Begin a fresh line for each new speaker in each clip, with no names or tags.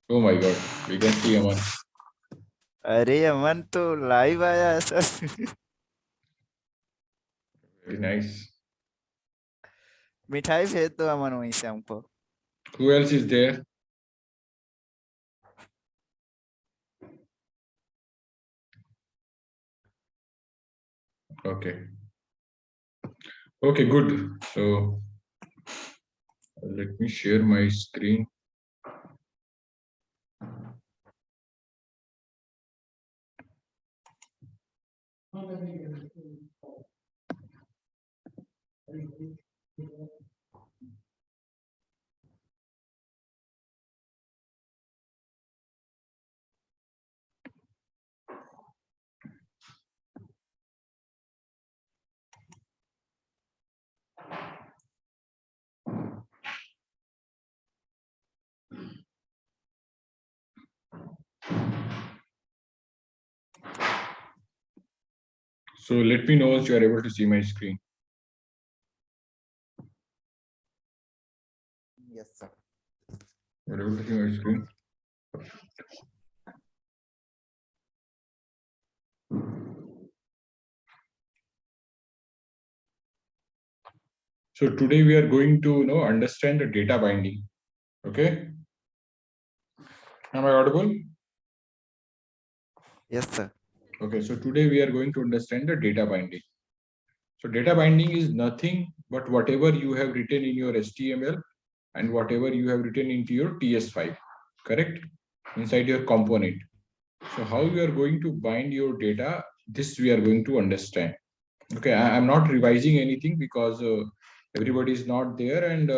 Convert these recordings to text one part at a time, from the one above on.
Oh my God, we can see Aman.
अरे अमन तो live आया है सर।
Very nice.
मिठाई भेज दो अमन वहीं से हमको।
Who else is there? Okay. Okay, good. So let me share my screen. So let me know once you are able to see my screen.
Yes sir.
You are able to see my screen. So today we are going to understand the data binding. Okay. Am I audible?
Yes sir.
Okay. So today we are going to understand the data binding. So data binding is nothing but whatever you have written in your HTML and whatever you have written into your TS5, correct? Inside your component. So how you are going to bind your data, this we are going to understand. Okay, I'm not revising anything because everybody is not there, and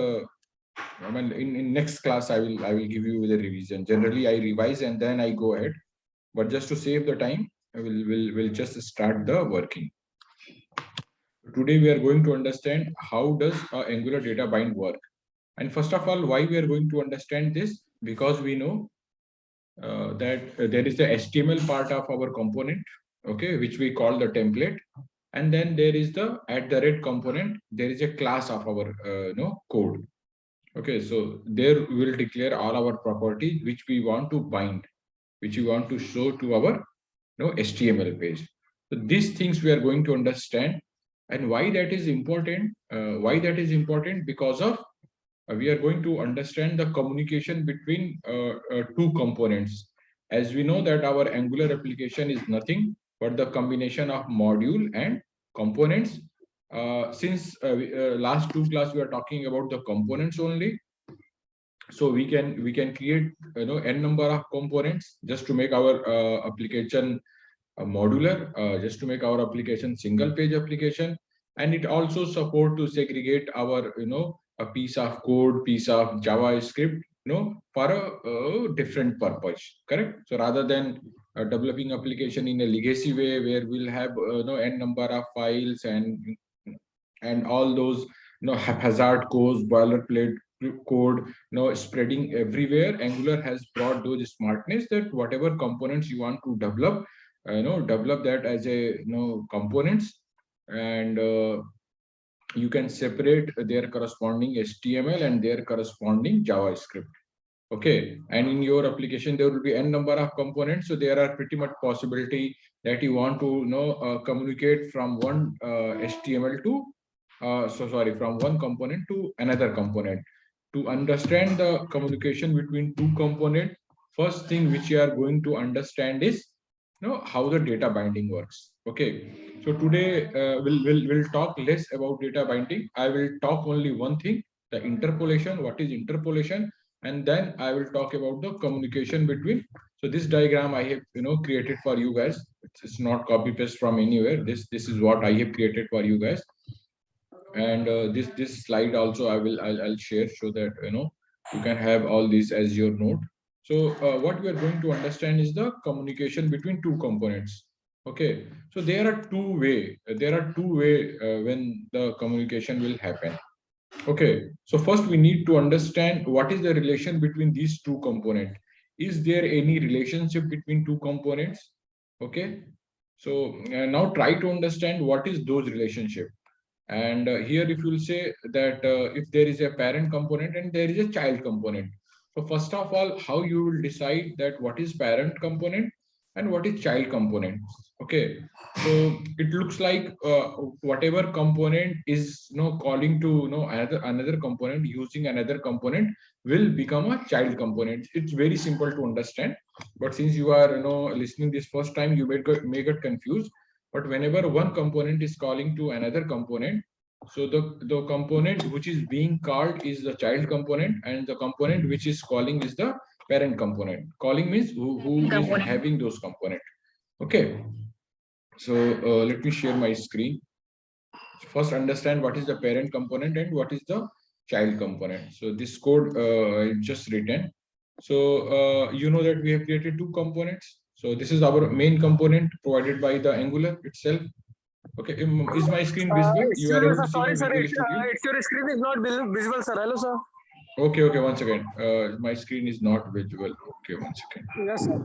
I mean in next class I will give you the revision. Generally I revise and then I go ahead, but just to save the time, I will just start the working. Today we are going to understand how does Angular data bind work. And first of all, why we are going to understand this? Because we know that there is the HTML part of our component, okay, which we call the template, and then there is the @ component. There is a class of our code. Okay, so there we will declare all our properties which we want to bind, which we want to show to our HTML page. So these things we are going to understand, and why that is important. Why that is important? Because of we are going to understand the communication between two components. As we know that our Angular application is nothing but the combination of module and components. Since last two class we are talking about the components only, so we can create n number of components just to make our application modular, just to make our application single page application. And it also support to segregate our a piece of code, piece of JavaScript for a different purpose, correct? So rather than developing application in a legacy way where we'll have n number of files and all those haphazard codes, boilerplate code spreading everywhere, Angular has brought those smartness that whatever components you want to develop, develop that as a components, and you can separate their corresponding HTML and their corresponding JavaScript. Okay, and in your application there will be n number of components, so there are pretty much possibility that you want to communicate from one HTML to from one component to another component. To understand the communication between two components, first thing which you are going to understand is how the data binding works. Okay, so today we'll talk less about data binding. I will talk only one thing, the interpolation. What is interpolation? And then I will talk about the communication between. So this diagram I have created for you guys. It's not copy paste from anywhere. This is what I have created for you guys. And this slide also I'll share so that you can have all this as your note. So what we are going to understand is the communication between two components. Okay, so there are two way when the communication will happen. Okay, so first we need to understand what is the relation between these two components. Is there any relationship between two components? Okay, so now try to understand what is those relationship. And here if you will say that if there is a parent component and there is a child component. So first of all, how you will decide that what is parent component and what is child component. Okay, so it looks like whatever component is calling to another component using another component will become a child component. It's very simple to understand, but since you are listening this first time, you may get confused. But whenever one component is calling to another component, so the component which is being called is the child component, and the component which is calling is the parent component. Calling means who is having those component. Okay, so let me share my screen. First, understand what is the parent component and what is the child component. So this code I just written. So you know that we have created two components. So this is our main component provided by the Angular itself. Okay, is my screen visible? You are
Excuse me,
able
sir.
to see my
Sorry, sir.
Visual Studio?
It's your screen is not visible, sir. Hello, sir.
Okay, okay, one second. My screen is not visible. Okay, one second.
Yes, sir.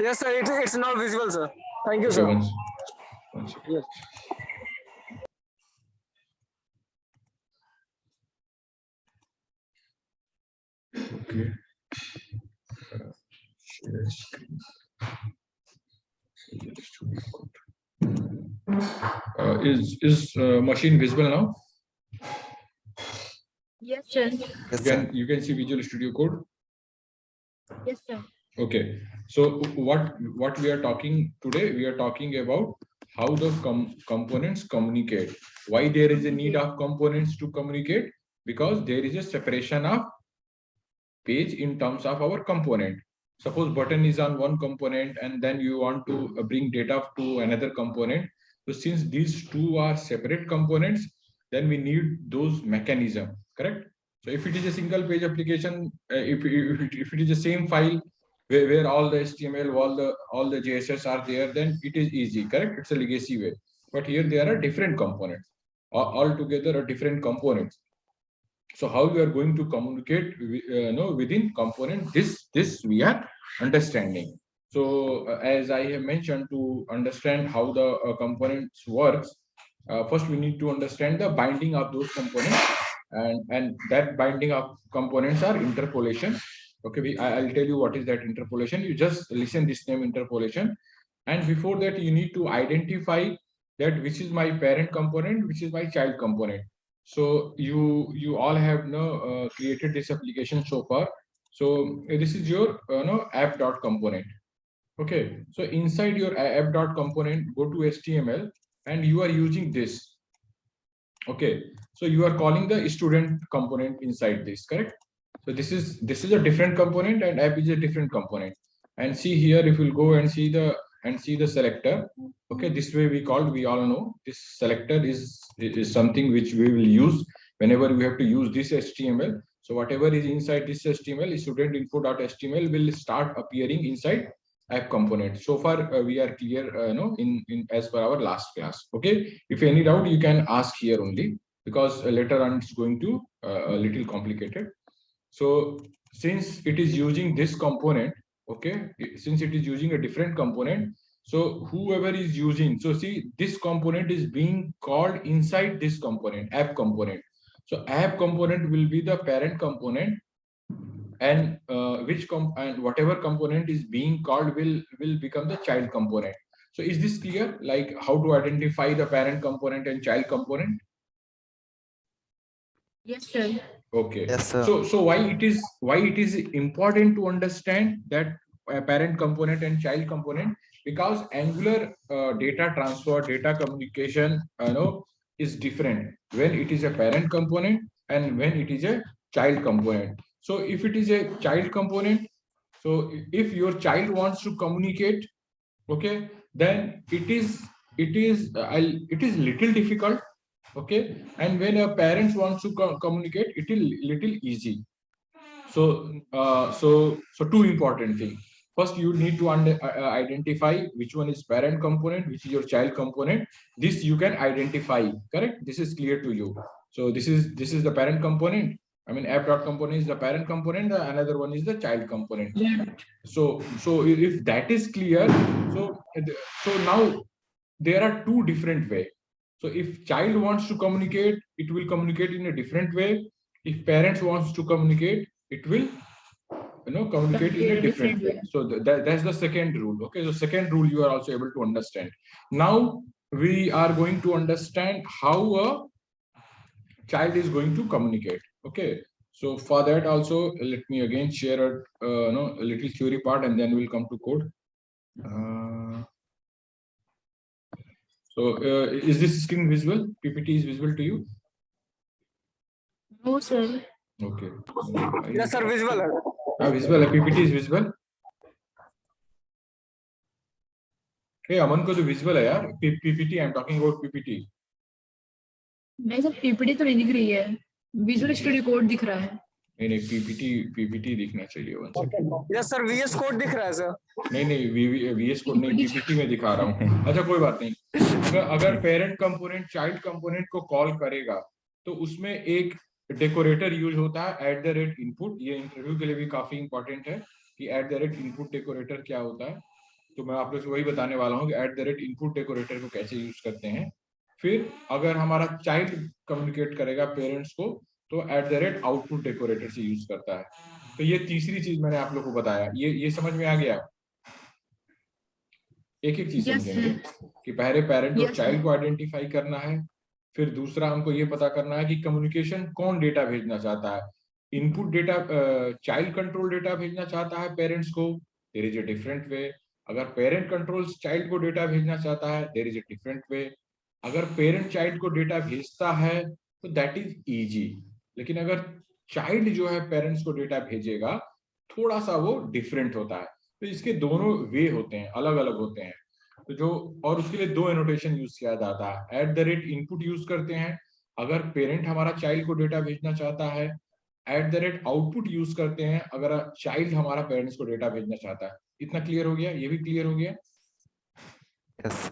Yes, sir. It's not visible, sir. Thank you,
Okay,
sir.
one second.
Yes.
Okay. Share screen. Visual Studio Code. Is machine visible now?
Yes, sir.
Yes, sir.
You can see Visual Studio Code.
Yes, sir.
Okay, so what we are talking today, we are talking about how the components communicate. Why there is a need of components to communicate? Because there is a separation of page in terms of our component. Suppose button is on one component and then you want to bring data to another component. So since these two are separate components, then we need those mechanism, correct? So if it is a single page application, if it is the same file where all the HTML, all the JSS are there, then it is easy, correct? It's a legacy way. But here there are different components, all together are different components. So how we are going to communicate within component, this we are understanding. So as I have mentioned, to understand how the components works, first we need to understand the binding of those components, and that binding of components are interpolation. Okay, I'll tell you what is that interpolation. You just listen this name, interpolation, and before that you need to identify that which is my parent component, which is my child component. So you all have created this application so far. So this is your app dot component. Okay, so inside your app dot component, go to HTML, and you are using this. Okay, so you are calling the student component inside this, correct? So this is a different component, and app is a different component. And see here, if you'll go and see the selector. Okay, this way we all know this selector is something which we will use whenever we have to use this HTML. So whatever is inside this HTML, student info.html will start appearing inside app component. So far we are clear, in as per our last class. Okay, if any doubt you can ask here only, because later on it's going to a little complicated. So since it is using this component, okay, since it is using a different component, so whoever is using, so see, this component is being called inside this component, app component. So app component will be the parent component, and and whatever component is being called will become the child component. So is this clear, like how to identify the parent component and child component?
Yes, sir.
Okay. Yes, sir.
So why it is important to understand that parent component and child component? Because Angular data transfer, data communication, is different when it is a parent component and when it is a child component. So if it is a child component, so if your child wants to communicate, okay, then it is little difficult. Okay, and when a parents wants to communicate, it is little easy. So so two important things. First you need to identify which one is parent component, which is your child component. This you can identify, correct? This is clear to you. So this is the parent component. I mean, app dot component is the parent component, another one is the child component.
Yeah.
So if that is clear, so now there are two different ways. So if child wants to communicate, it will communicate in a different way. If parents wants to communicate, it will communicate in a different way. So that's the second rule. Okay, so second rule you are also able to understand. Now we are going to understand how a child is going to communicate. Okay, so for that also let me again share a little theory part, and then we'll come to code. Is this screen visible? PPT is visible to you?
No, sir.
Okay.
Yes, sir. Visible.
Visible. PPT is visible. Hey, अमन को तो visible है यार. PPT. I'm talking about PPT.
नहीं sir, PPT तो नहीं दिख रही है, विजुअल स्टूडियो कोड दिख रहा है.
नहीं PPT दिखना चाहिए.
यस सर, VS कोड दिख रहा है सर.
नहीं VS कोड नहीं, PPT में दिखा रहा हूँ. अच्छा कोई बात नहीं. अगर पेरेंट कंपोनेंट चाइल्ड कंपोनेंट को कॉल करेगा तो उसमें एक डेकोरेटर यूज होता है @input. ये इंटरव्यू के लिए भी काफी इंपॉर्टेंट है कि @input डेकोरेटर क्या होता है. तो मैं आप लोग से वही बताने वाला हूँ कि @input डेकोरेटर को कैसे यूज करते हैं. फिर अगर हमारा चाइल्ड कम्युनिकेट करेगा पेरेंट्स को तो @output डेकोरेटर से यूज करता है. तो ये तीसरी चीज मैंने आप लोग को बताया. ये समझ में आ गया? एक एक चीज समझेंगे कि पहले पेरेंट और चाइल्ड को आइडेंटिफाई करना है. फिर दूसरा हमको ये पता करना है कि कम्युनिकेशन कौन डेटा भेजना चाहता है. Input data child control data भेजना चाहता है पेरेंट्स को, there is a different way. अगर पेरेंट कंट्रोल्स चाइल्ड को डेटा भेजना चाहता है, there is a different way. अगर पेरेंट चाइल्ड को डेटा भेजता है तो दैट इज इजी. लेकिन अगर चाइल्ड जो है पेरेंट्स को डेटा भेजेगा, थोड़ा सा वो डिफरेंट होता है. तो इसके दोनों वे होते हैं, अलग अलग होते हैं. तो जो और उसके लिए दो एनोटेशन यूज किया जाता है. @input यूज करते हैं अगर पेरेंट हमारा चाइल्ड को डेटा भेजना चाहता है. @output यूज करते हैं अगर चाइल्ड हमारा पेरेंट्स को डेटा भेजना चाहता है. इतना क्लियर हो गया? ये भी क्लियर हो गया?
यस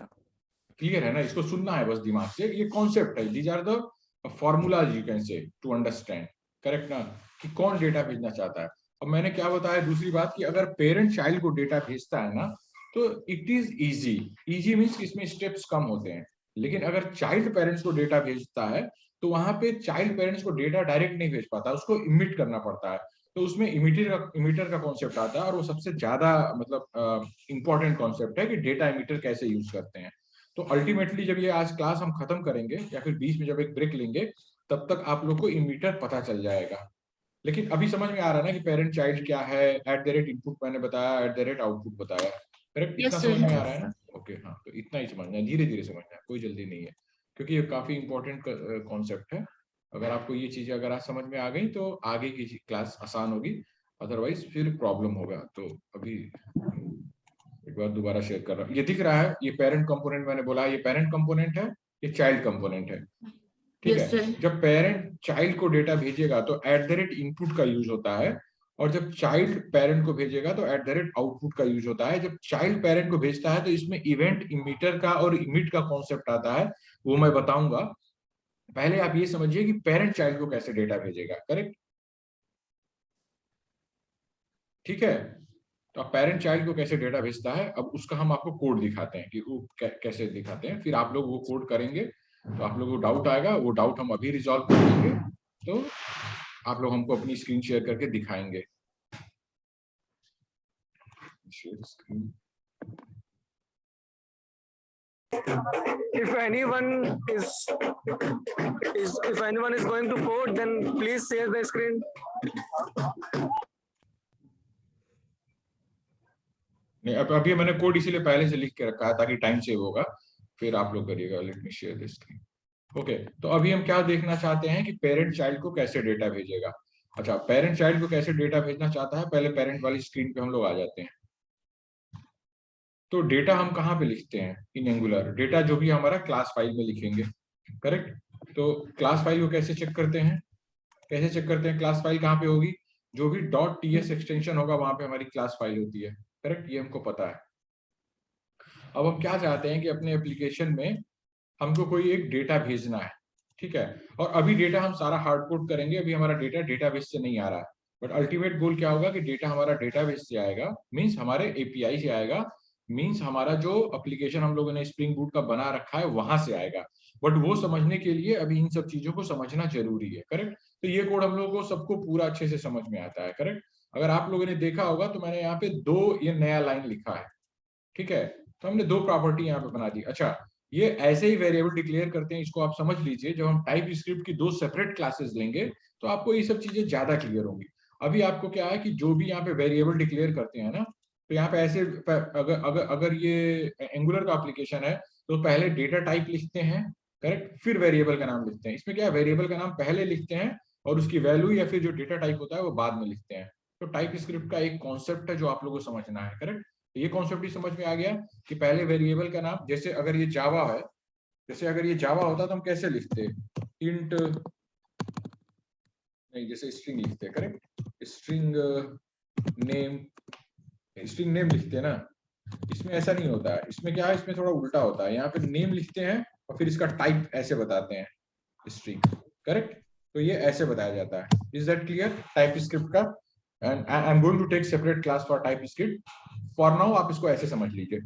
क्लियर है ना? इसको सुनना है बस दिमाग से. ये कॉन्सेप्ट है. These are the formulas you can say to understand. Correct ना? कि कौन डेटा भेजना चाहता है. अब मैंने क्या बताया दूसरी बात कि अगर पेरेंट चाइल्ड को डेटा भेजता है ना तो इट इज इजी मीन्स इसमें स्टेप्स कम होते हैं. लेकिन अगर चाइल्ड पेरेंट्स को डेटा भेजता है तो वहां पे चाइल्ड पेरेंट्स को डेटा डायरेक्ट नहीं भेज पाता, उसको इमिट करना पड़ता है. तो उसमें इमिटर का कॉन्सेप्ट आता है और वो सबसे ज्यादा मतलब इंपॉर्टेंट कॉन्सेप्ट है कि डेटा इमिटर कैसे यूज करते हैं. तो अल्टीमेटली जब ये आज क्लास हम खत्म करेंगे या फिर बीच में जब एक ब्रेक लेंगे तब तक आप लोग को इमिटर पता चल जाएगा. लेकिन अभी समझ में आ रहा है ना कि पेरेंट चाइल्ड क्या है, @input मैंने बताया, @output बताया. करेक्ट? इतना समझ में आ रहा है ना? ओके, हाँ, तो इतना ही समझना है, धीरे धीरे समझना है, कोई जल्दी नहीं है, क्योंकि ये काफी इंपॉर्टेंट कॉन्सेप्ट है. अगर आपको ये चीजें अगर आज समझ में आ गई तो आगे की क्लास आसान होगी, अदरवाइज फिर प्रॉब्लम होगा. तो अभी एक बार दोबारा शेयर कर रहा हूँ. ये दिख रहा है, ये पेरेंट कंपोनेंट मैंने बोला, ये पेरेंट कंपोनेंट है, ये चाइल्ड कंपोनेंट है. ठीक है? जब पेरेंट चाइल्ड को डेटा भेजेगा तो @input का यूज होता है, और जब चाइल्ड पेरेंट को भेजेगा तो @output का यूज होता है. जब चाइल्ड पेरेंट को भेजता है तो इसमें इवेंट इमिटर का और इमिट का कॉन्सेप्ट आता है, वो मैं बताऊंगा. पहले आप ये समझिए कि पेरेंट चाइल्ड को कैसे डेटा भेजेगा. करेक्ट? ठीक है? तो आप पेरेंट चाइल्ड को कैसे डेटा भेजता है, अब उसका हम आपको कोड दिखाते हैं कि वो कैसे दिखाते हैं. फिर आप लोग वो कोड करेंगे तो आप लोगों को डाउट आएगा, वो डाउट हम अभी रिजॉल्व कर देंगे. तो आप लोग हमको अपनी स्क्रीन शेयर करके दिखाएंगे. Share screen.
If anyone is going to code, then please share the screen.
नहीं, अब अभी मैंने कोड इसीलिए पहले से लिख के रखा है ताकि टाइम सेव होगा. फिर आप लोग करिएगा. Let me share the screen. Okay, तो अभी हम क्या देखना चाहते हैं कि पेरेंट चाइल्ड को कैसे डेटा भेजेगा. अच्छा, पेरेंट चाइल्ड को कैसे डेटा भेजना चाहता है, पहले पेरेंट वाली स्क्रीन पे हम लोग आ जाते हैं. तो डेटा हम कहाँ पे लिखते हैं इन एंगुलर. डेटा जो भी हमारा क्लास फाइल में लिखेंगे. करेक्ट? तो क्लास फाइल को कैसे चेक करते हैं, क्लास फाइल कहाँ पे होगी, जो भी .ts एक्सटेंशन होगा वहां पे हमारी क्लास फाइल होती है. करेक्ट? ये हमको पता है. अब हम क्या चाहते हैं कि अपने एप्लीकेशन में हमको कोई एक डेटा भेजना है. ठीक है? और अभी डेटा हम सारा हार्ड कोड करेंगे, अभी हमारा डेटा डेटाबेस से नहीं आ रहा है. बट अल्टीमेट गोल क्या होगा कि डेटा हमारा डेटाबेस से आएगा, मींस हमारे API से आएगा, मींस हमारा जो एप्लीकेशन हम लोगों ने स्प्रिंग बूट का बना रखा है वहां से आएगा. बट वो समझने के लिए अभी इन सब चीजों को समझना जरूरी है, करेक्ट। तो ये कोड हम लोगों को सबको पूरा अच्छे से समझ में आता है, करेक्ट। अगर आप लोगों ने देखा होगा तो मैंने यहाँ पे 2 ये नया लाइन लिखा है, ठीक है। तो हमने 2 प्रॉपर्टी यहाँ पे बना दी। अच्छा, ये ऐसे ही वेरिएबल डिक्लेयर करते हैं, इसको आप समझ लीजिए। जब हम टाइप स्क्रिप्ट की 2 सेपरेट क्लासेस लेंगे तो आपको ये सब चीजें ज्यादा क्लियर होंगी। अभी आपको क्या है कि जो भी यहाँ पे वेरिएबल डिक्लेयर करते हैं ना, तो यहाँ पे ऐसे अगर अगर अगर ये एंगुलर का एप्लीकेशन है तो पहले डेटा टाइप लिखते हैं, करेक्ट, फिर वेरिएबल का नाम लिखते हैं। इसमें क्या है, वेरिएबल का नाम पहले लिखते हैं और उसकी वैल्यू या फिर जो डेटा टाइप होता है वो बाद में लिखते हैं। तो टाइप स्क्रिप्ट का एक कॉन्सेप्ट है जो आप लोगों को समझना है, करेक्ट। ये कॉन्सेप्ट भी समझ में आ गया कि पहले वेरिएबल का नाम, जैसे अगर ये जावा है, जैसे अगर ये जावा होता तो हम कैसे लिखते, इंट नहीं, जैसे स्ट्रिंग लिखते हैं, correct, string name, string name लिखते हैं ना। इसमें ऐसा नहीं होता है, इसमें क्या है, इसमें थोड़ा उल्टा होता है। यहाँ पे नेम लिखते हैं और फिर इसका टाइप ऐसे बताते हैं, स्ट्रिंग, करेक्ट। तो ये ऐसे बताया जाता है। Is that clear type script का? And I am going to take separate class for type script. For now आप इसको ऐसे समझ लीजिए,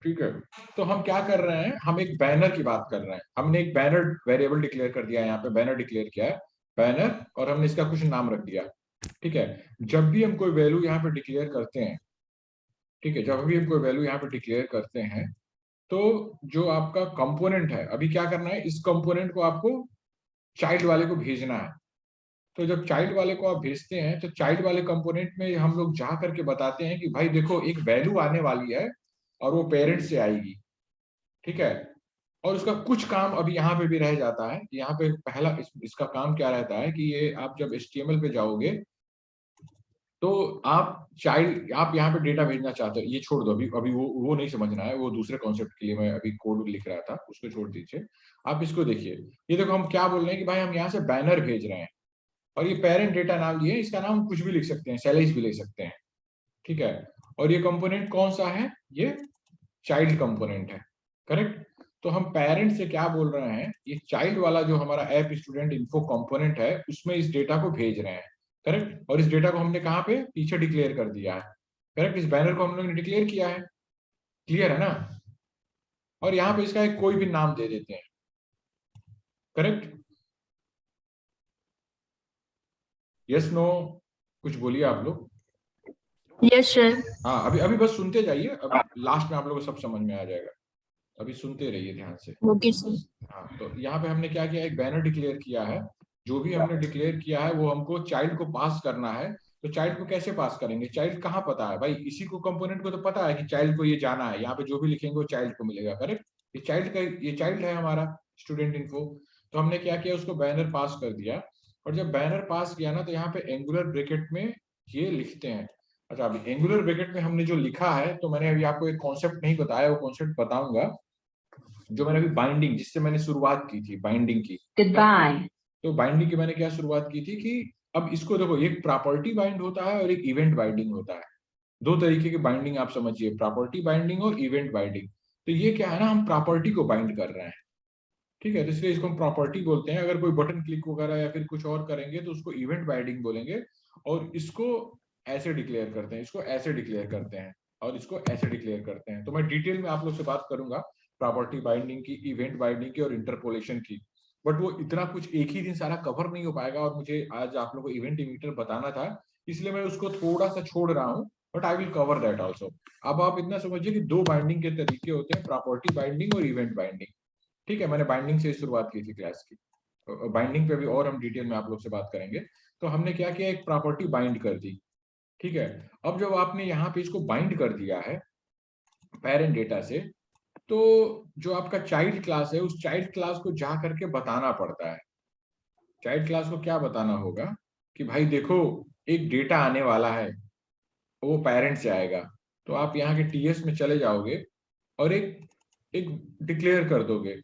ठीक है। तो हम क्या कर रहे हैं, हम एक बैनर की बात कर रहे हैं। हमने एक बैनर वेरिएबल डिक्लेयर कर दिया है, यहाँ पे बैनर डिक्लेयर किया है, बैनर, और हमने इसका कुछ नाम रख दिया, ठीक है। जब भी हम कोई वैल्यू यहाँ पे डिक्लेयर करते हैं, ठीक है, जब भी हम कोई वैल्यू यहाँ पे डिक्लेयर करते हैं तो जो आपका कंपोनेंट है, अभी क्या करना है, इस कंपोनेंट को आपको चाइल्ड वाले को भेजना है। तो जब चाइल्ड वाले को आप भेजते हैं तो चाइल्ड वाले कंपोनेंट में हम लोग जा करके बताते हैं कि भाई देखो एक वैल्यू आने वाली है और वो पेरेंट से आएगी, ठीक है। और उसका कुछ काम अभी यहाँ पे भी रह जाता है। यहाँ पे पहला इसका काम क्या रहता है कि ये आप जब HTML पे जाओगे तो आप चाइल्ड, आप यहाँ पे डेटा भेजना चाहते हो, ये छोड़ दो, अभी अभी वो नहीं समझना है, वो दूसरे कॉन्सेप्ट के लिए मैं अभी कोड लिख रहा था, उसको छोड़ दीजिए। आप इसको देखिए, ये देखो हम क्या बोल रहे हैं कि भाई हम यहाँ से बैनर भेज रहे हैं और ये पेरेंट डेटा नाम लिए, इसका नाम हम कुछ भी लिख सकते हैं, सैलेज भी ले सकते हैं, ठीक है। और ये कंपोनेंट कौन सा है, ये चाइल्ड कंपोनेंट है, करेक्ट। तो हम पेरेंट से क्या बोल रहे हैं, ये चाइल्ड वाला जो हमारा ऐप स्टूडेंट इन्फो कंपोनेंट है उसमें इस डेटा को भेज रहे हैं, करेक्ट। और इस डेटा को हमने कहाँ पे पीछे डिक्लेयर कर दिया है, करेक्ट। इस बैनर को हम लोग ने डिक्लेयर किया है, क्लियर है ना। और यहाँ पे इसका एक कोई भी नाम दे देते हैं, करेक्ट। यस नो, कुछ बोलिए आप लोग।
Yes sir.
हाँ, अभी अभी बस सुनते जाइए, अभी लास्ट में आप लोगों को सब समझ में आ जाएगा, अभी सुनते रहिए ध्यान से।
Okay sir.
हाँ, तो यहाँ पे हमने क्या किया, एक बैनर डिक्लेयर किया है। जो भी हमने डिक्लेयर किया है वो हमको चाइल्ड को पास करना है। तो चाइल्ड को कैसे पास करेंगे, चाइल्ड कहाँ पता है भाई, इसी को कंपोनेंट को तो पता है कि चाइल्ड को ये जाना है, यहाँ पे जो भी लिखेंगे वो चाइल्ड को मिलेगा, करेक्ट। ये चाइल्ड का, ये चाइल्ड है हमारा स्टूडेंट इन्फो। तो हमने क्या किया, उसको बैनर पास कर दिया। और जब बैनर पास किया ना तो यहाँ पे एंगुलर ब्रैकेट में ये लिखते हैं। अच्छा, अभी एंगुलर ब्रैकेट में हमने जो लिखा है, तो मैंने अभी आपको एक कॉन्सेप्ट नहीं बताया, वो कॉन्सेप्ट बताऊंगा। जो मैंने अभी बाइंडिंग, जिससे मैंने शुरुआत की थी बाइंडिंग की, तो बाइंडिंग की मैंने क्या शुरुआत की थी कि अब इसको देखो, एक प्रॉपर्टी बाइंड होता है और एक इवेंट बाइंडिंग होता है। 2 तरीके की बाइंडिंग आप समझिए, प्रॉपर्टी बाइंडिंग और इवेंट बाइंडिंग। तो ये क्या है ना, हम प्रॉपर्टी को बाइंड कर रहे हैं, ठीक है। तो इसलिए इसको हम प्रॉपर्टी बोलते हैं। अगर कोई बटन क्लिक वगैरह या फिर कुछ और करेंगे तो उसको इवेंट बाइंडिंग बोलेंगे। और इसको ऐसे डिक्लेयर करते हैं, इसको ऐसे डिक्लेयर करते हैं, और इसको ऐसे डिक्लेयर करते हैं। तो मैं डिटेल में आप लोग से बात करूंगा प्रॉपर्टी बाइंडिंग की, इवेंट बाइंडिंग की और इंटरपोलेशन की। बट वो इतना कुछ एक ही दिन सारा कवर नहीं हो पाएगा, और मुझे आज आप लोगों को इवेंट इमीटर बताना था, इसलिए मैं उसको थोड़ा सा छोड़ रहा हूँ। But I will cover that also. अब आप इतना समझिए कि 2 बाइंडिंग के तरीके होते हैं, प्रॉपर्टी बाइंडिंग और इवेंट बाइंडिंग, ठीक है। मैंने बाइंडिंग से शुरुआत की थी क्लास की, बाइंडिंग पे भी और हम डिटेल में आप लोग से बात करेंगे। तो हमने क्या किया, एक प्रॉपर्टी बाइंड कर दी, ठीक है। अब जब आपने यहाँ पे इसको बाइंड कर दिया है पेरेंट डेटा से, तो जो आपका चाइल्ड क्लास है उस चाइल्ड क्लास को जा करके बताना पड़ता है। चाइल्ड क्लास को क्या बताना होगा कि भाई देखो एक डेटा आने वाला है, वो पेरेंट से आएगा। तो आप यहाँ के TS में चले जाओगे और एक एक डिक्लेयर कर दोगे।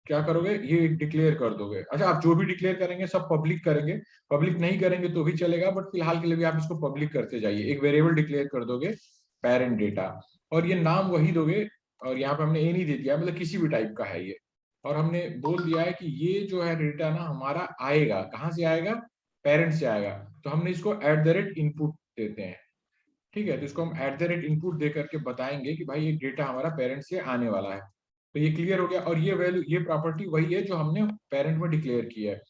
क्या करोगे, ये एक डिक्लेयर कर दोगे। अच्छा, आप जो भी डिक्लेयर करेंगे सब पब्लिक करेंगे, पब्लिक नहीं करेंगे तो भी चलेगा, बट फिलहाल के लिए भी आप इसको पब्लिक करते जाइए। एक वेरिएबल डिक्लेयर कर दोगे पेरेंट डेटा, और ये नाम वही दोगे। और यहाँ पे हमने ए नहीं दे दिया, मतलब किसी भी टाइप का है ये। और हमने बोल दिया है कि ये जो है डेटा ना हमारा आएगा, कहाँ से आएगा, पेरेंट से आएगा। तो हमने इसको @ इनपुट देते हैं, ठीक है, तो इसको हम @input दे करके बताएंगे कि भाई ये डेटा हमारा पेरेंट से आने वाला है। तो ये क्लियर हो गया, और ये वैल्यू, ये प्रॉपर्टी वही है जो हमने पेरेंट में डिक्लेयर किया है।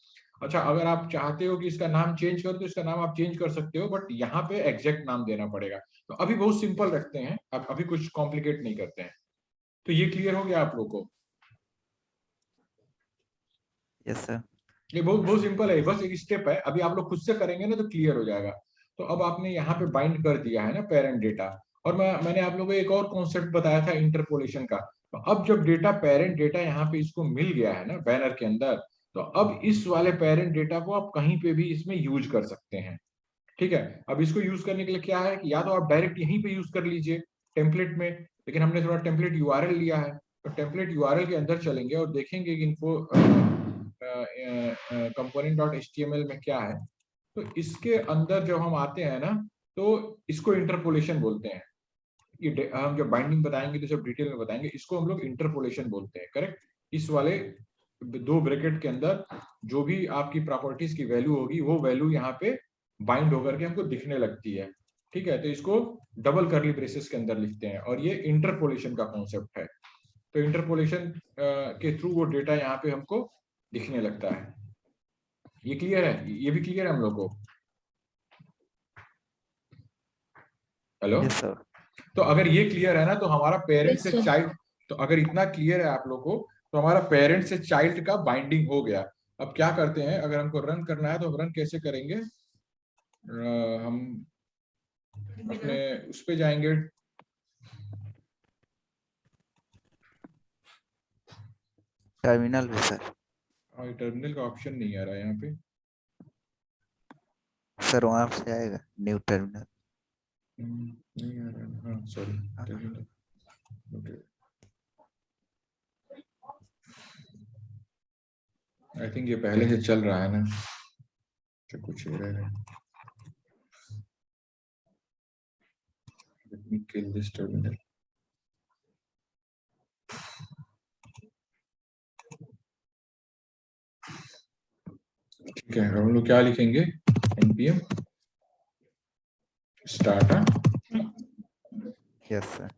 अच्छा, अगर आप चाहते हो कि इसका नाम चेंज कर, तो इसका नाम आप चेंज कर सकते हो, बट यहाँ पे एग्जैक्ट नाम देना पड़ेगा। तो अभी बहुत सिंपल रखते हैं, अब अभी कुछ कॉम्प्लिकेट नहीं करते हैं। तो ये क्लियर हो गया आप लोग को?
Yes sir.
ये बहुत बहुत सिंपल है, बस एक स्टेप है, अभी आप लोग खुद से करेंगे ना तो क्लियर हो जाएगा। तो अब आपने यहाँ पे बाइंड कर दिया है ना पेरेंट डेटा, और मैंने आप लोगों को एक और कॉन्सेप्ट बताया था इंटरपोलेशन का। तो अब जब डेटा, पेरेंट डेटा यहाँ पे इसको मिल गया है ना बैनर के अंदर, तो अब इस वाले पेरेंट डेटा को आप कहीं पे भी इसमें यूज कर सकते हैं। ठीक है, अब इसको यूज करने के लिए क्या है कि या तो आप डायरेक्ट यहीं पे यूज कर लीजिए टेम्पलेट में, लेकिन हमने थोड़ा टेम्पलेट यूआरएल लिया है, तो टेम्पलेट यूआरएल के अंदर चलेंगे और देखेंगे कि इनको component.html में क्या है। तो इसके अंदर जब हम आते हैं ना, तो इसको इंटरपोलेशन बोलते हैं। ये हम जब बाइंडिंग बताएंगे तो सब डिटेल में बताएंगे, इसको हम लोग इंटरपोलेशन बोलते हैं, करेक्ट। इस वाले दो ब्रैकेट के अंदर जो भी आपकी प्रॉपर्टीज की वैल्यू होगी, वो वैल्यू यहाँ पे बाइंड होकर के हमको दिखने लगती है। ठीक है, तो इसको डबल करली ब्रेसेस के अंदर लिखते हैं, और ये इंटरपोलेशन का कॉन्सेप्ट है। तो इंटरपोलेशन के थ्रू वो डेटा यहाँ पे हमको दिखने लगता है। ये क्लियर है? ये भी क्लियर है हम लोग को? हेलो।
Yes sir.
तो अगर ये क्लियर है ना, तो हमारा पेरेंट
Yes,
से
sir.
चाइल्ड, तो अगर इतना क्लियर है आप लोग को, तो हमारा पेरेंट से चाइल्ड का बाइंडिंग हो गया। अब क्या करते हैं, अगर हमको रन करना है तो हम रन कैसे करेंगे? हम अपने उस पे जाएंगे,
टर्मिनल पे सर।
और टर्मिनल का ऑप्शन नहीं आ रहा है यहाँ पे।
सर वहां से आएगा न्यू टर्मिनल।
नहीं आ रहा है, हाँ sorry, terminal. Okay, I think ये पहले से चल रहा है ना, तो कुछ एरर है। Let me kill this terminal. ठीक है, हम लोग क्या लिखेंगे? npm start।
Yes sir.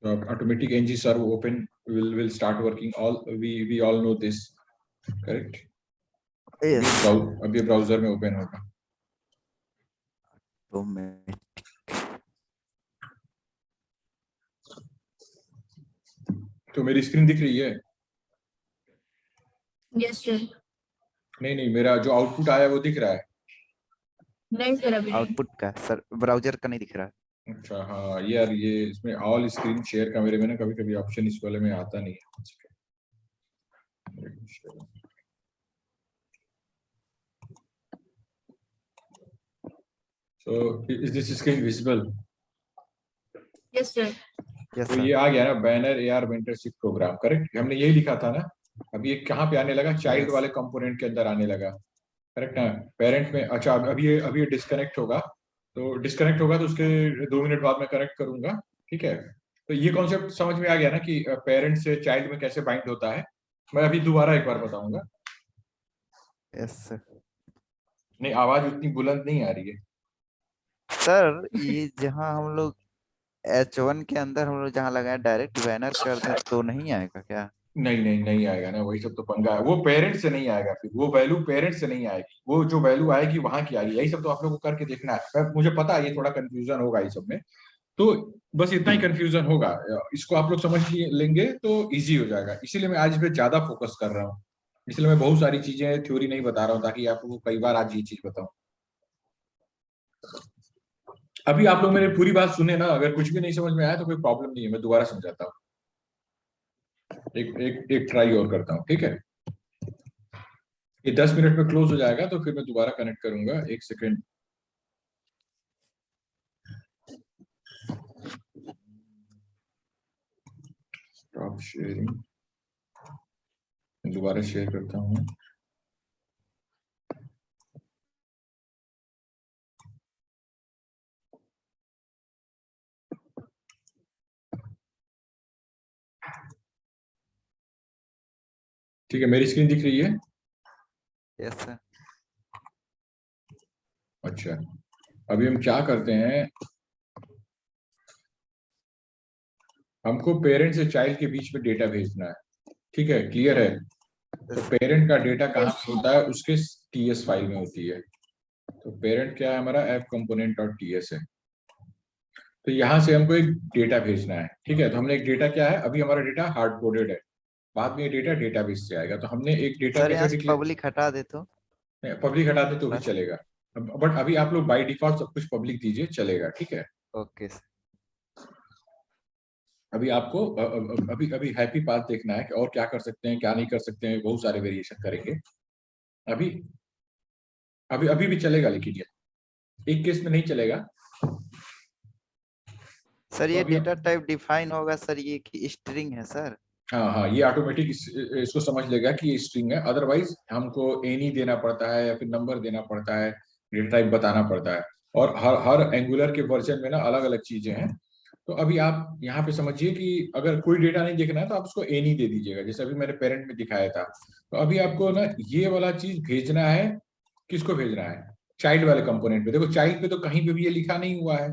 Automatic ng serve open will start working, all we all know this, correct?
Yes.
अब ये ब्राउजर में ओपन होगा।
2 मिनट।
तो मेरी स्क्रीन दिख रही है?
Yes, sir.
नहीं नहीं, मेरा जो आउटपुट आया वो दिख रहा है।
नहीं सर, अभी नहीं।
आउटपुट का सर, ब्राउजर का नहीं दिख रहा।
अच्छा हाँ यार, ये इसमें ऑल स्क्रीन शेयर का मेरे में ना कभी कभी ऑप्शन इस वाले में आता नहीं है। So is this screen visible?
Yes, sir.
Yes
तो ये
सर।
आ गया ना, banner AR mentorship programme, correct. हमने यही लिखा था ना। अब ये कहाँ पे आने लगा? Child
Yes.
वाले कंपोनेंट के अंदर आने लगा, करेक्ट ना, पेरेंट में। अच्छा, अभी ये डिस्कनेक्ट होगा, तो डिस्कनेक्ट होगा तो उसके 2 मिनट बाद मैं कनेक्ट करूंगा। ठीक है, तो ये कॉन्सेप्ट समझ में आ गया ना कि पेरेंट से चाइल्ड में कैसे बाइंड होता है। मैं अभी दोबारा एक बार बताऊंगा।
Yes sir.
नहीं, आवाज उतनी बुलंद नहीं आ रही है।
सर ये जहाँ हम लोग H1 के अंदर हम लोग जहाँ लगाए डायरेक्ट बैनर कर दें तो नहीं आएगा क्या?
नहीं नहीं नहीं आएगा ना, वही सब तो पंगा है। वो पेरेंट से नहीं आएगा, फिर वो वैल्यू पेरेंट से नहीं आएगी, वो जो वैल्यू आएगी वहां की आएगी। यही सब तो आप लोगों को करके देखना है। मुझे पता है ये थोड़ा कंफ्यूजन होगा इस सब में, तो बस इतना ही कंफ्यूजन होगा। इसको आप लोग समझ लेंगे तो इजी हो जाएगा। इसीलिए मैं आज इस पे ज्यादा फोकस कर रहा हूँ, इसलिए मैं बहुत सारी चीजें थ्योरी नहीं बता रहा हूँ, ताकि आप लोगों को कई बार आज ये चीज बताऊं। अभी आप लोग मेरे पूरी बात सुने ना, अगर कुछ भी नहीं समझ में आया तो कोई प्रॉब्लम नहीं है, मैं दोबारा समझाता हूँ। एक ट्राई और करता हूँ, ठीक है। ये 10 मिनट में क्लोज हो जाएगा, तो फिर मैं दोबारा कनेक्ट करूंगा। 1 सेकेंड। स्टॉप शेयरिंग, दोबारा शेयर करता हूँ। ठीक है, मेरी स्क्रीन दिख रही है?
Yes sir.
अच्छा, अभी हम क्या करते हैं, हमको पेरेंट से चाइल्ड के बीच में डेटा भेजना है, ठीक है, क्लियर है। तो पेरेंट का डेटा कहाँ पे होता है, उसके टीएस फाइल में होती है। तो पेरेंट क्या है हमारा, ऐप कंपोनेंट डॉट टीएस है। तो यहाँ से हमको एक डेटा भेजना है, ठीक है। तो हमने एक डेटा क्या है, अभी हमारा डेटा हार्ड कोडेड है, बाद में ये डेटा डेटाबेस से आएगा। तो हमने एक डेटा
सर
कैसे
यहाँ से
डिक्लेयर,
पब्लिक हटा दे तो
पब्लिक हटा दे तो भी
बस।
चलेगा, बट अभी आप लोग बाय डिफॉल्ट सब कुछ पब्लिक दीजिए, चलेगा, ठीक है।
Okay sir.
अभी आपको अभी अभी हैप्पी पाथ देखना है कि और क्या कर सकते हैं क्या नहीं कर सकते हैं, बहुत सारे वेरिएशन करेंगे। अभी अभी अभी भी चलेगा, लेकिन ये एक केस में नहीं चलेगा।
सर
तो
ये
अभी
डेटा टाइप डिफाइन होगा सर, ये कि स्ट्रिंग है सर।
हाँ हाँ, ये ऑटोमेटिक इसको समझ लेगा कि ये स्ट्रिंग है, अदरवाइज हमको एनी देना पड़ता है या फिर नंबर देना पड़ता है, डेटा टाइप बताना पड़ता है। और हर हर एंगुलर के वर्जन में ना अलग अलग चीजें हैं। तो अभी आप यहाँ पे समझिए कि अगर कोई डेटा नहीं देखना है तो आप उसको एनी दे दीजिएगा, जैसे अभी मैंने पेरेंट में दिखाया था। तो अभी आपको ना ये वाला चीज भेजना है, किसको भेजना है, चाइल्ड वाले कंपोनेंट पे। देखो चाइल्ड पे तो कहीं पे भी ये लिखा नहीं हुआ है,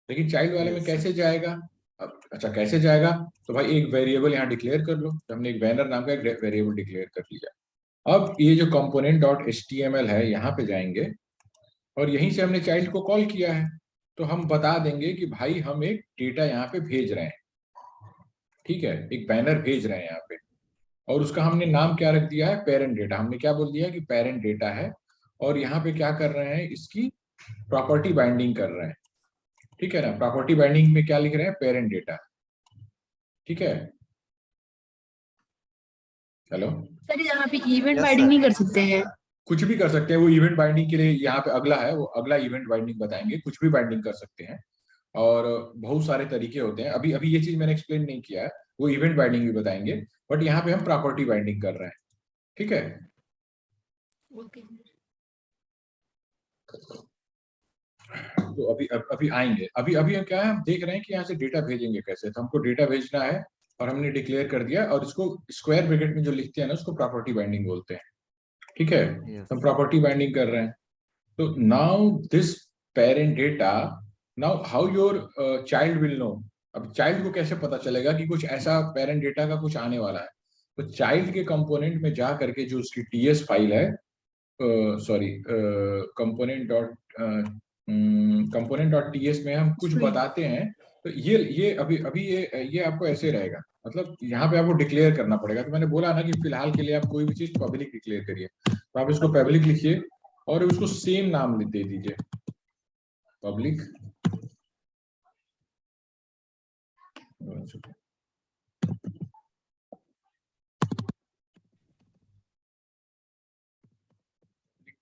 लेकिन चाइल्ड वाले में
यस
कैसे जाएगा। अच्छा कैसे जाएगा, तो भाई एक वेरिएबल यहाँ डिक्लेयर कर लो। तो हमने एक बैनर नाम का एक वेरिएबल डिक्लेयर कर लिया। अब ये जो कंपोनेंट डॉट एचटीएमएल है, यहाँ पे जाएंगे और यहीं से हमने चाइल्ड को कॉल किया है। तो हम बता देंगे कि भाई हम एक डेटा यहाँ पे भेज रहे हैं, ठीक है, एक बैनर भेज रहे हैं यहाँ पे। और उसका हमने नाम क्या रख दिया है, पेरेंट डेटा। हमने क्या बोल दिया कि पेरेंट डेटा है, और यहाँ पे क्या कर रहे हैं, इसकी प्रॉपर्टी बाइंडिंग कर रहे हैं, ठीक है ना। प्रॉपर्टी बाइंडिंग में क्या लिख रहे हैं, पेरेंट डेटा, ठीक है। हेलो,
सर यहाँ पे इवेंट
यस
बाइंडिंग
सर।
नहीं कर सकते हैं?
कुछ भी कर सकते हैं, वो इवेंट बाइंडिंग के लिए यहाँ पे अगला है, वो अगला इवेंट बाइंडिंग बताएंगे, कुछ भी बाइंडिंग कर सकते हैं। और बहुत सारे तरीके होते हैं, अभी अभी ये चीज मैंने एक्सप्लेन नहीं किया है, वो इवेंट बाइंडिंग भी बताएंगे। बट यहाँ पे हम प्रॉपर्टी बाइंडिंग कर रहे हैं, ठीक है।
ओके
तो अभी आएंगे, अभी अभी क्या है, हम देख रहे हैं कि यहाँ से डेटा भेजेंगे कैसे। तो हमको डेटा भेजना है और हमने डिक्लेयर कर दिया, और इसको स्क्वायर ब्रैकेट में जो लिखते हैं ना, उसको प्रॉपर्टी बाइंडिंग बोलते हैं, ठीक है।
यस
हम प्रॉपर्टी बाइंडिंग कर रहे हैं। तो now this parent data, now how your child will know. अब चाइल्ड को कैसे पता चलेगा कि कुछ ऐसा पेरेंट डेटा का कुछ आने वाला है। तो चाइल्ड के कंपोनेंट में जा करके जो उसकी टीएस फाइल है, सॉरी कंपोनेंट डॉट टीएस में हम कुछ बताते हैं। तो ये अभी अभी ये आपको ऐसे रहेगा, मतलब यहाँ पे आपको डिक्लेयर करना पड़ेगा। तो मैंने बोला ना कि फिलहाल के लिए आप कोई भी चीज पब्लिक डिक्लेयर करिए। तो आप इसको पब्लिक लिखिए और उसको सेम नाम दे दीजिए, पब्लिक।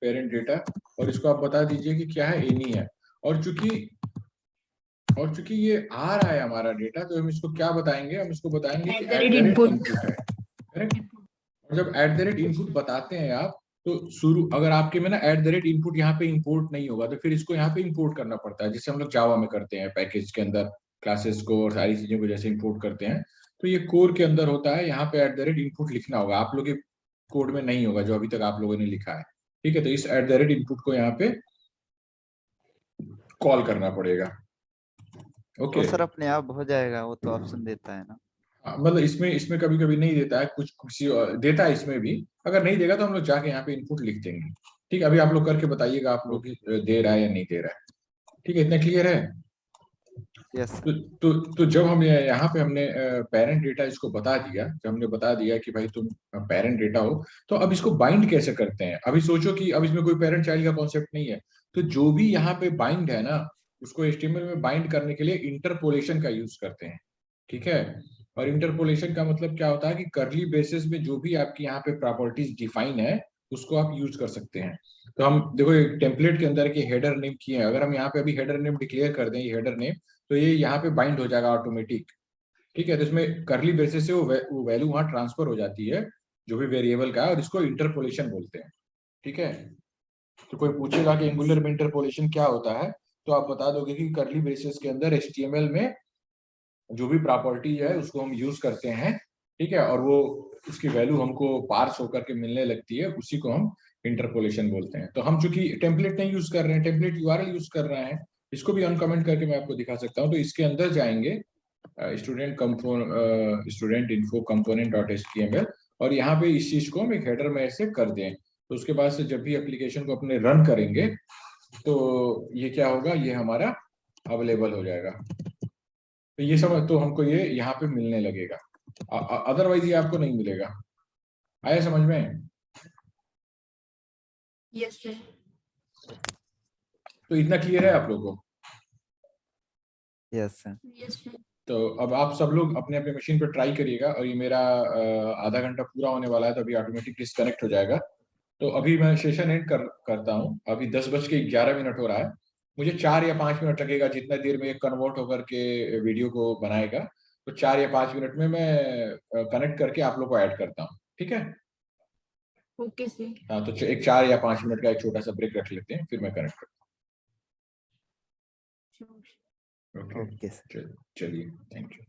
पेरेंट डेटा, और इसको आप बता दीजिए कि क्या है, एनी है। और चूंकि ये आ रहा है हमारा डेटा, तो हम इसको क्या बताएंगे, हम इसको बताएंगे कि
इनपुट।
इनपुट है, करेक्ट। और जब इनपुट बताते हैं आप, तो शुरू अगर आपके में ना इनपुट यहाँ पे इंपोर्ट नहीं होगा, तो फिर इसको यहाँ पे इंपोर्ट करना पड़ता है, जिससे हम लोग जावा में करते हैं, पैकेज के अंदर क्लासेस को और सारी चीजों को जैसे इंपोर्ट करते हैं। तो ये कोर के अंदर होता है, यहाँ पे इनपुट लिखना होगा, आप लोग के कोड में नहीं होगा जो अभी तक आप लोगों ने लिखा है, ठीक है। तो इस इनपुट को यहाँ पे कॉल करना पड़ेगा,
वो
ओके।
सर अपने आप हो जाएगा, वो तो ऑप्शन देता है ना।
मतलब इसमें इसमें कभी कभी नहीं देता है, कुछ किसी देता है इसमें भी। अगर नहीं देगा तो हम लोग जाके यहाँ पे इनपुट लिख देंगे, ठीक है। अभी आप लोग करके बताइएगा आप लोग दे रहा है या नहीं दे रहा है, ठीक है, इतना क्लियर है।
यस
तो
सर।
तो जब हमने यहाँ पे हमने पेरेंट डेटा इसको बता दिया, जब हमने बता दिया कि भाई तुम पेरेंट डेटा हो, तो अब इसको बाइंड कैसे करते हैं। अभी सोचो कि अब इसमें कोई पेरेंट चाइल्ड का कॉन्सेप्ट नहीं है, तो जो भी यहाँ पे बाइंड है ना, उसको एचटीएमएल में बाइंड करने के लिए इंटरपोलेशन का यूज करते हैं, ठीक है। और इंटरपोलेशन का मतलब क्या होता है कि कर्ली ब्रेसेस में जो भी आपकी यहाँ पे प्रॉपर्टीज डिफाइन है, उसको आप यूज कर सकते हैं। तो हम देखो एक टेम्पलेट के अंदर के हेडर नेम किए हैं, अगर हम यहाँ पे अभी हेडर नेम डिक्लेयर कर दें, ये हेडर नेम, तो ये यहाँ पे बाइंड हो जाएगा ऑटोमेटिक, ठीक है। तो इसमें करली ब्रेसेस से वो वैल्यू वहां ट्रांसफर हो जाती है, जो भी वेरिएबल का है, और इसको इंटरपोलेशन बोलते हैं, ठीक है। तो कोई पूछेगा कि एंगुलर में इंटरपोलेशन क्या होता है, तो आप बता दोगे कि करली ब्रेसेस के अंदर एचटीएमएल में जो भी प्रॉपर्टी है उसको हम यूज करते हैं, ठीक है। और वो उसकी वैल्यू हमको पार्स होकर के मिलने लगती है, उसी को हम इंटरपोलेशन बोलते हैं। तो हम चूंकि टेम्पलेट नहीं यूज कर रहे हैं, टेम्पलेट यूआरएल यूज कर रहे हैं, इसको भी अनकमेंट करके मैं आपको दिखा सकता हूँ। तो इसके अंदर जाएंगे student info component dot HTML, और यहाँ पे इस चीज को हम एक हेडर में ऐसे कर दें। तो उसके बाद से जब भी एप्लीकेशन को अपने रन करेंगे तो ये क्या होगा, ये हमारा अवेलेबल हो जाएगा। तो ये सब तो हमको ये यहाँ पे मिलने लगेगा, अदरवाइज ये आपको नहीं मिलेगा। आया समझ में?
Yes sir.
तो इतना क्लियर है आप लोगों को?
Yes sir.
Yes sir.
तो अब आप सब लोग अपने अपने मशीन पर ट्राई करिएगा, और ये मेरा आधा घंटा पूरा होने वाला है, तो अभी ऑटोमेटिक डिस्कनेक्ट हो जाएगा। तो अभी मैं सेशन एंड करता हूँ। अभी 10:11 हो रहा है। मुझे 4 या 5 मिनट लगेगा, जितना देर में कन्वर्ट होकर के वीडियो को बनाएगा। तो 4 या 5 मिनट में मैं कनेक्ट करके आप लोग को ऐड करता हूँ, ठीक है?
Okay sir.
हाँ, तो एक 4 या 5 मिनट का एक छोटा सा ब्रेक रख लेते हैं, फिर मैं कनेक्ट करता हूँ। Okay,
okay sir.
चलिए, थैंक यू।